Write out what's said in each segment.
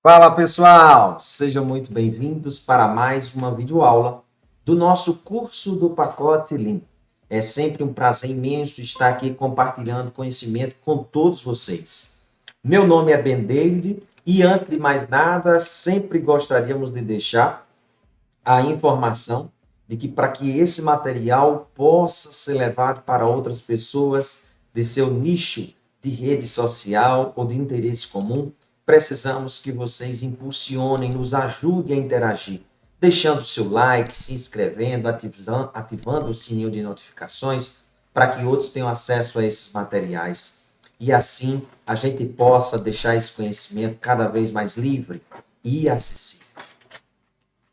Fala pessoal, sejam muito bem-vindos para mais uma videoaula do nosso curso do pacote Lean. É sempre um prazer imenso estar aqui compartilhando conhecimento com todos vocês. Meu nome é Ben David e antes de mais nada, sempre gostaríamos de deixar a informação de que para que esse material possa ser levado para outras pessoas de seu nicho de rede social ou de interesse comum, precisamos que vocês impulsionem, nos ajudem a interagir, deixando seu like, se inscrevendo, ativando o sininho de notificações para que outros tenham acesso a esses materiais e assim a gente possa deixar esse conhecimento cada vez mais livre e acessível.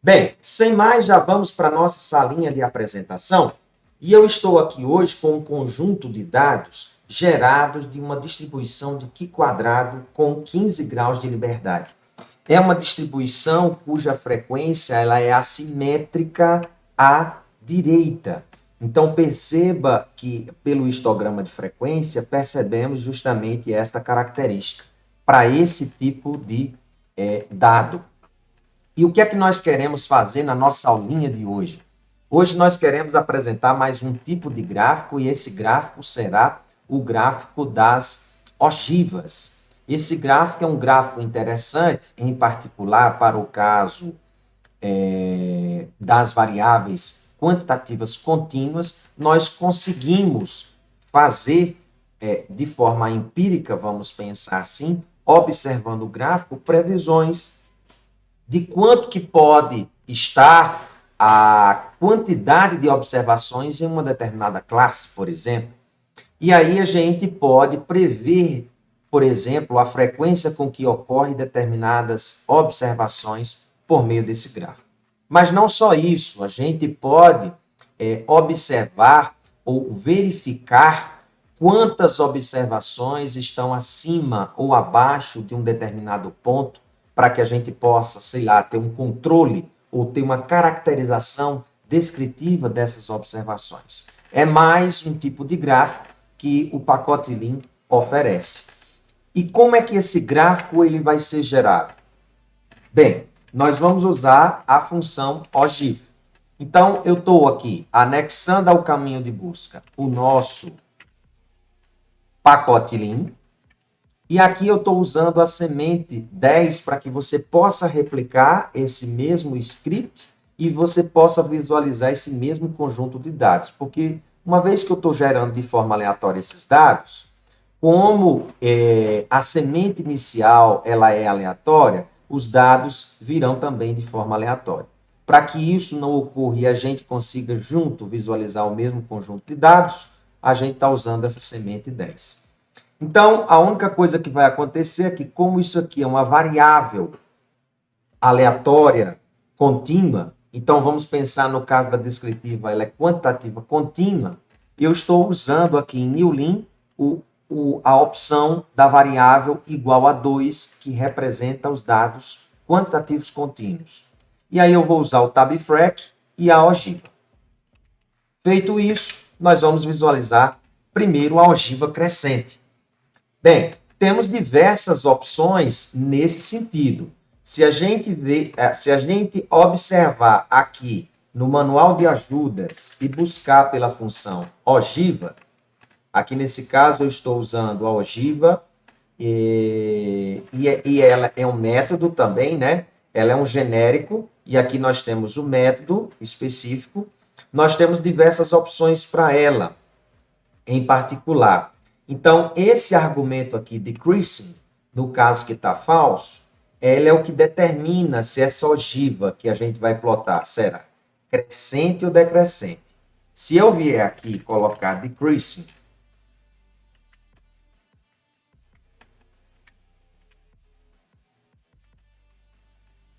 Bem, sem mais, já vamos para a nossa salinha de apresentação. E eu estou aqui hoje com um conjunto de dados gerados de uma distribuição de Q quadrado com 15 graus de liberdade. É uma distribuição cuja frequência ela é assimétrica à direita. Então, perceba que, pelo histograma de frequência, percebemos justamente esta característica para esse tipo de dado. E o que é que nós queremos fazer na nossa aulinha de hoje? Hoje nós queremos apresentar mais um tipo de gráfico e esse gráfico será o gráfico das ogivas. Esse gráfico é um gráfico interessante, em particular para o caso das variáveis quantitativas contínuas, nós conseguimos fazer de forma empírica, vamos pensar assim, observando o gráfico, previsões de quanto que pode estar a quantidade de observações em uma determinada classe, por exemplo. E aí a gente pode prever, por exemplo, a frequência com que ocorre determinadas observações por meio desse gráfico. Mas não só isso, a gente pode observar ou verificar quantas observações estão acima ou abaixo de um determinado ponto para que a gente possa, sei lá, ter um controle ou ter uma caracterização descritiva dessas observações. É mais um tipo de gráfico que o pacote Lean oferece. E como é que esse gráfico ele vai ser gerado? Bem, nós vamos usar a função ogiva. Então, eu estou aqui anexando ao caminho de busca o nosso pacote Lean. E aqui eu estou usando a semente 10 para que você possa replicar esse mesmo script e você possa visualizar esse mesmo conjunto de dados. Porque uma vez que eu estou gerando de forma aleatória esses dados, como a semente inicial ela é aleatória, os dados virão também de forma aleatória. Para que isso não ocorra e a gente consiga junto visualizar o mesmo conjunto de dados, a gente está usando essa semente 10. Então, a única coisa que vai acontecer é que, como isso aqui é uma variável aleatória contínua, então vamos pensar no caso da descritiva, ela é quantitativa contínua, eu estou usando aqui em newlin a opção da variável igual a 2, que representa os dados quantitativos contínuos. E aí eu vou usar o tabfrec e a ogiva. Feito isso, nós vamos visualizar primeiro a ogiva crescente. Bem, temos diversas opções nesse sentido. Se a gente observar aqui no manual de ajudas e buscar pela função ogiva, aqui nesse caso eu estou usando a ogiva e ela é um método também, né? Ela é um genérico e aqui nós temos o método específico. Nós temos diversas opções para ela, em particular. Então, esse argumento aqui, decreasing, no caso que está falso, ele é o que determina se essa ogiva que a gente vai plotar será crescente ou decrescente. Se eu vier aqui e colocar decreasing,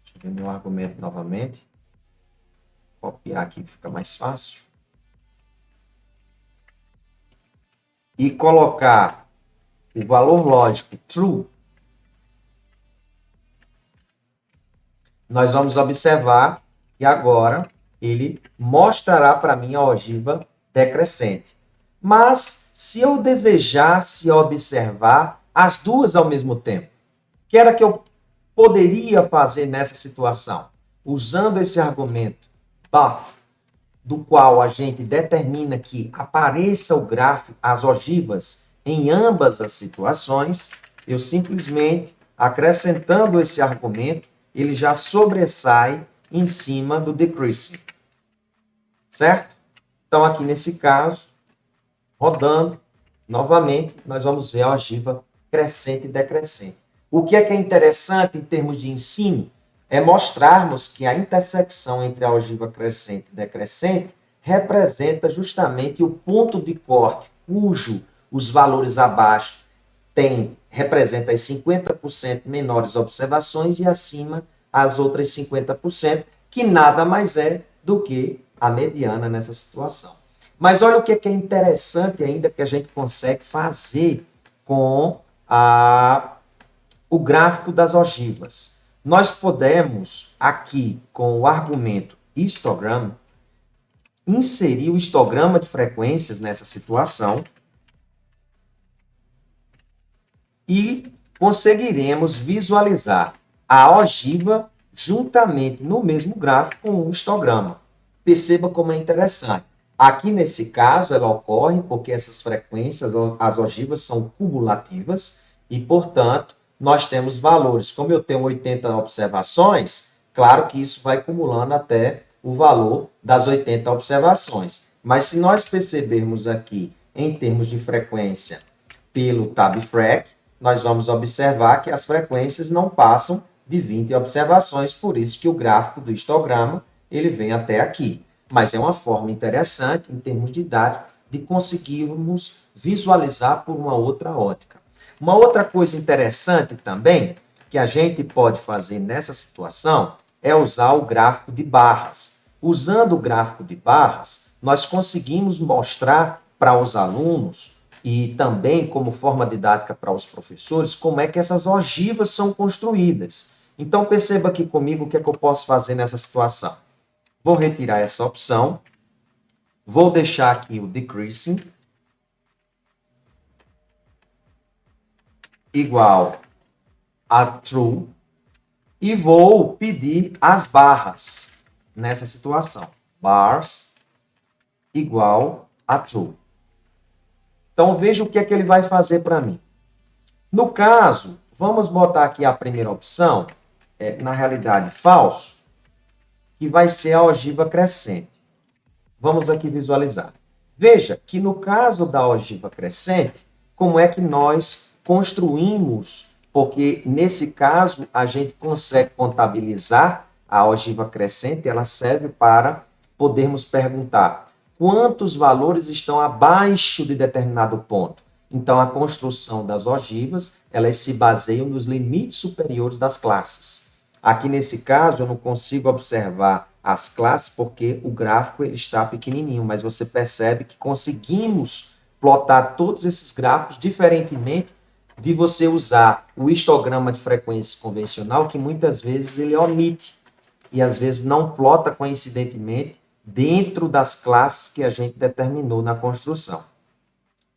deixa eu ver meu argumento novamente, copiar aqui que fica mais fácil, e colocar o valor lógico true, nós vamos observar que agora ele mostrará para mim a ogiva decrescente. Mas, se eu desejasse observar as duas ao mesmo tempo, que era que eu poderia fazer nessa situação? Usando esse argumento buff, do qual a gente determina que apareça o gráfico, as ogivas, em ambas as situações, eu simplesmente, acrescentando esse argumento, ele já sobressai em cima do decreasing. Certo? Então, aqui nesse caso, rodando, novamente, nós vamos ver a ogiva crescente e decrescente. O que é interessante em termos de ensino é mostrarmos que a intersecção entre a ogiva crescente e decrescente representa justamente o ponto de corte, cujo os valores abaixo representa as 50% menores observações e acima as outras 50%, que nada mais é do que a mediana nessa situação. Mas olha o que é interessante ainda que a gente consegue fazer com o gráfico das ogivas. Nós podemos, aqui, com o argumento histogram, inserir o histograma de frequências nessa situação e conseguiremos visualizar a ogiva juntamente no mesmo gráfico com um histograma. Perceba como é interessante. Aqui, nesse caso, ela ocorre porque essas frequências, as ogivas, são cumulativas e, portanto, nós temos valores. Como eu tenho 80 observações, claro que isso vai acumulando até o valor das 80 observações. Mas se nós percebermos aqui, em termos de frequência, pelo tabfrec, nós vamos observar que as frequências não passam de 20 observações, por isso que o gráfico do histograma ele vem até aqui. Mas é uma forma interessante, em termos didáticos, de conseguirmos visualizar por uma outra ótica. Uma outra coisa interessante também, que a gente pode fazer nessa situação, é usar o gráfico de barras. Usando o gráfico de barras, nós conseguimos mostrar para os alunos e também como forma didática para os professores, como é que essas ogivas são construídas. Então, perceba aqui comigo o que é que eu posso fazer nessa situação. Vou retirar essa opção, vou deixar aqui o decreasing igual a true e vou pedir as barras nessa situação. Bars igual a true. Então, veja o que é que ele vai fazer para mim. No caso, vamos botar aqui a primeira opção, na realidade, falso, que vai ser a ogiva crescente. Vamos aqui visualizar. Veja que no caso da ogiva crescente, como é que nós construímos, porque nesse caso a gente consegue contabilizar a ogiva crescente, ela serve para podermos perguntar quantos valores estão abaixo de determinado ponto. Então, a construção das ogivas, elas se baseiam nos limites superiores das classes. Aqui, nesse caso, eu não consigo observar as classes porque o gráfico ele está pequenininho, mas você percebe que conseguimos plotar todos esses gráficos diferentemente de você usar o histograma de frequência convencional, que muitas vezes ele omite e às vezes não plota coincidentemente dentro das classes que a gente determinou na construção.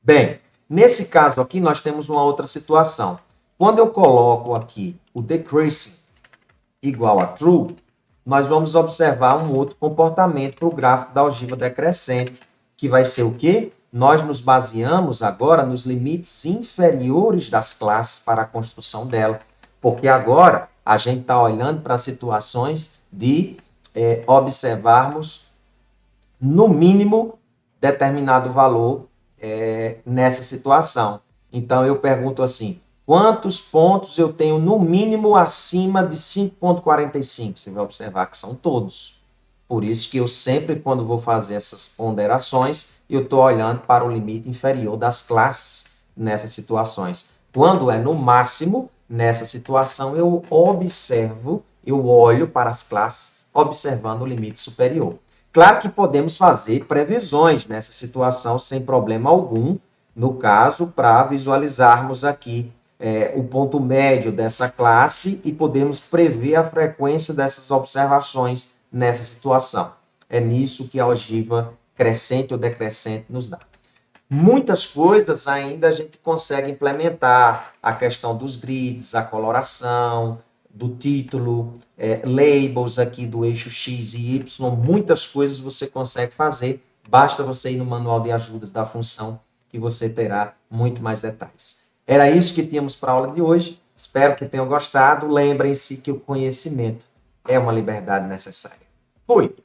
Bem, nesse caso aqui nós temos uma outra situação. Quando eu coloco aqui o decreasing igual a true, nós vamos observar um outro comportamento para o gráfico da ogiva decrescente, que vai ser o quê? Nós nos baseamos agora nos limites inferiores das classes para a construção dela, porque agora a gente está olhando para situações de observarmos, no mínimo, determinado valor nessa situação. Então, eu pergunto assim, quantos pontos eu tenho no mínimo acima de 5,45? Você vai observar que são todos. Por isso que eu sempre, quando vou fazer essas ponderações, eu estou olhando para o limite inferior das classes nessas situações. Quando é no máximo, nessa situação, eu observo, eu olho para as classes, observando o limite superior. Claro que podemos fazer previsões nessa situação sem problema algum, no caso, para visualizarmos aqui o ponto médio dessa classe e podemos prever a frequência dessas observações nessa situação. É nisso que a ogiva crescente ou decrescente nos dá. Muitas coisas ainda a gente consegue implementar, a questão dos grids, a coloração, do título, labels aqui do eixo X e Y, muitas coisas você consegue fazer, basta você ir no manual de ajudas da função que você terá muito mais detalhes. Era isso que tínhamos para a aula de hoje, espero que tenham gostado, lembrem-se que o conhecimento é uma liberdade necessária. Fui!